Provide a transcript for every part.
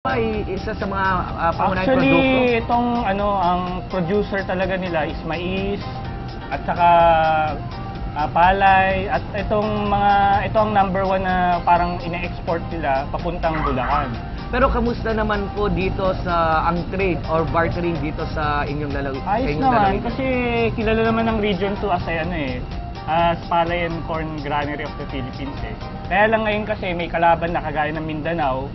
Ay, isa sa mga pangunahing produkto. Actually, itong ang producer talaga nila is mais at saka palay at ito ang number 1 na parang ine-export nila papuntang Bulacan. Pero kamusta naman po dito sa ang trade or bartering dito sa inyong lalawigan? Ayos naman kasi kilala naman ng Region 2 as Palay and Corn Granary of the Philippines eh. Kaya lang ngayon kasi may kalaban na kagaya ng Mindanao,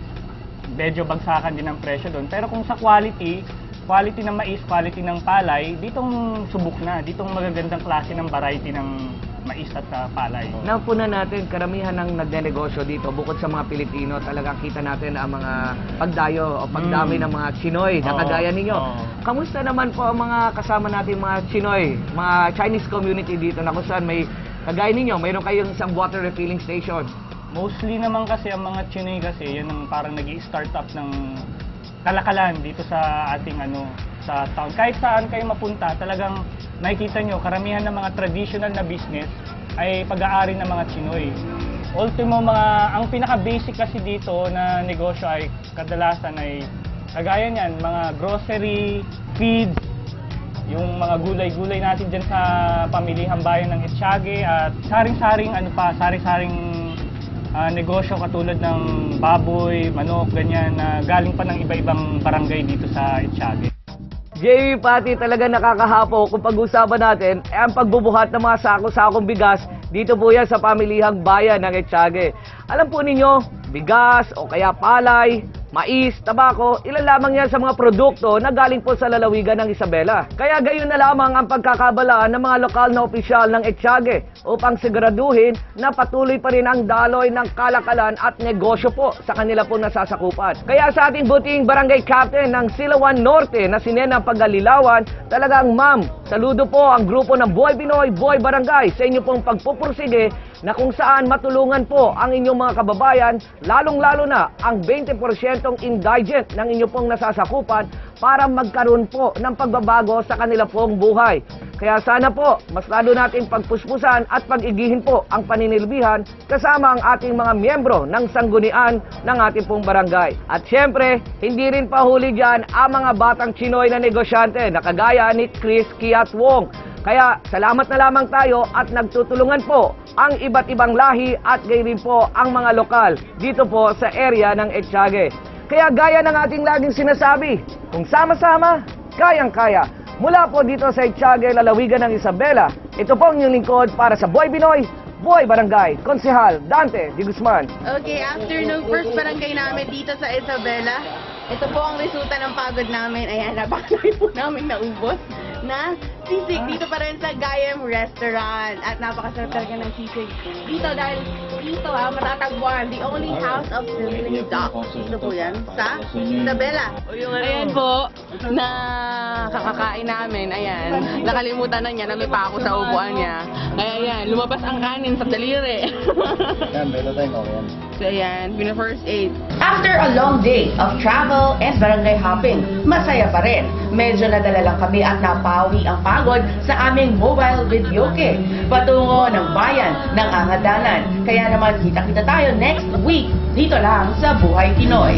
medyo bagsakan din ang presyo doon. Pero kung sa quality ng mais, quality ng palay, ditong subok na, ditong magagandang klase ng variety ng mais at palay. Napunan natin, karamihan ng nagnenegosyo dito, bukod sa mga Pilipino, talagang kita natin ang mga pagdayo o pagdami ng mga Chinoy na kagaya ninyo. Kamusta naman po ang mga kasama natin mga Chinoy, mga Chinese community dito na kung saan may, kagaya ninyo, mayroon kayong isang water refilling station? Mostly naman kasi ang mga Chinoy kasi, yan ang parang nag-i-start up ng kalakalan dito sa ating sa town. Kahit saan kayo mapunta, talagang makikita nyo, karamihan ng mga traditional na business ay pag-aari ng mga Chinoy. Ultimo, ang pinaka-basic kasi dito na negosyo ay kadalasan ay kagaya niyan, mga grocery, feed, yung mga gulay-gulay natin dyan sa pamilihang bayan ng Etxage at saring-saring negosyo katulad ng baboy, manok, ganyan na galing pa ng iba-ibang barangay dito sa Etxage. Jamie, Pati, talaga nakakahapo kung pag-usapan natin ang pagbubuhat ng mga sako-sakong bigas dito po yan sa pamilihang bayan ng Etxage. Alam po ninyo, bigas o kaya palay, mais, tabako, ilan lamang yan sa mga produkto na galing po sa lalawigan ng Isabela. Kaya gayon na lamang ang pagkakabalaan ng mga lokal na opisyal ng Etxage upang siguraduhin na patuloy pa rin ang daloy ng kalakalan at negosyo po sa kanila po nasasakupan. Kaya sa ating buting barangay captain ng Silawan Norte na si Nena Pagalilawan, talagang ma'am, saludo po ang grupo ng Boy Binoy, Boy Barangay sa inyo pong pagpupursige na kung saan matulungan po ang inyong mga kababayan, lalong-lalo na ang 20% indigent ng inyong pong nasasakupan para magkaroon po ng pagbabago sa kanila pong buhay. Kaya sana po, mas lalo natin pagpuspusan at pag-igihin po ang paninilbihan kasama ang ating mga miyembro ng sanggunian ng ating pong barangay. At syempre, hindi rin pahuli dyan ang mga batang Chinoy na negosyante na kagaya ni Chris Kiat Wong. Kaya salamat na lamang tayo at nagtutulungan po ang iba't ibang lahi at gayon po ang mga lokal dito po sa area ng Etxage. Kaya gaya ng ating laging sinasabi, kung sama-sama, kayang-kaya. Mula po dito sa Etxage, lalawigan ng Isabela, ito po ang inyong lingkod para sa Boy Binoy, Boy Barangay, Konsehal Dante de Guzman. Okay, after nung first barangay namin dito sa Isabela, ito po ang resulta ng pagod namin. Ayan, napakasari po namin naubos na sisig dito pa rin sa Gayam Restaurant. At napakasarap talaga ng sisig dito dahil dito matatagpuan the only house of sizzling duck. Dito po yan sa Isabela. Ayan po, na kakakain namin, ayan. Nakalimutan na niya na may pako sa upuan niya. Kaya ayan, lumabas ang kanin sa daliri. Yan, meron tayong kawayan. So ayan, first aid. After a long day of travel and barangay hopping, masaya pa rin. Medyo nadala lang kami at napawi ang pagod sa aming mobile videoke patungo ng bayan ng Angadanan. Kaya naman kita-kita tayo next week dito lang sa Buhay Pinoy.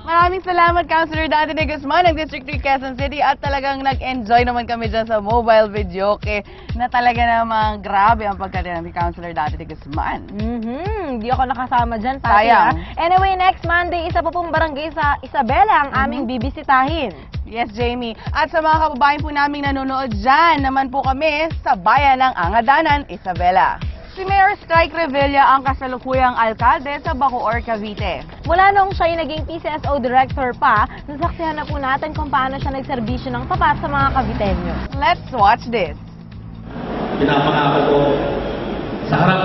Maraming salamat, Councilor Dante de Guzman ng District 3 Quezon City at talagang nag-enjoy naman kami dyan sa mobile video na talaga namang grabe ang pagkatira ni Councilor Dante de Guzman. Hindi ako nakasama dyan, Pati. Sayang. Anyway, next Monday, isa pa pong barangay sa Isabela ang aming bibisitahin. Yes, Jamie. At sa mga kababayan po naming nanonood dyan, naman po kami sa bayan ng Angadanan, Isabela. Si Mayor Strike Revilla ang kasalukuyang alkalde sa Bacoor, Cavite. Mula nung siya'y naging PCSO director pa, nasaksihan na po natin kung paano siya nagserbisyo ng tapat sa mga Caviteño. Let's watch this. Pinapangako ko sa harap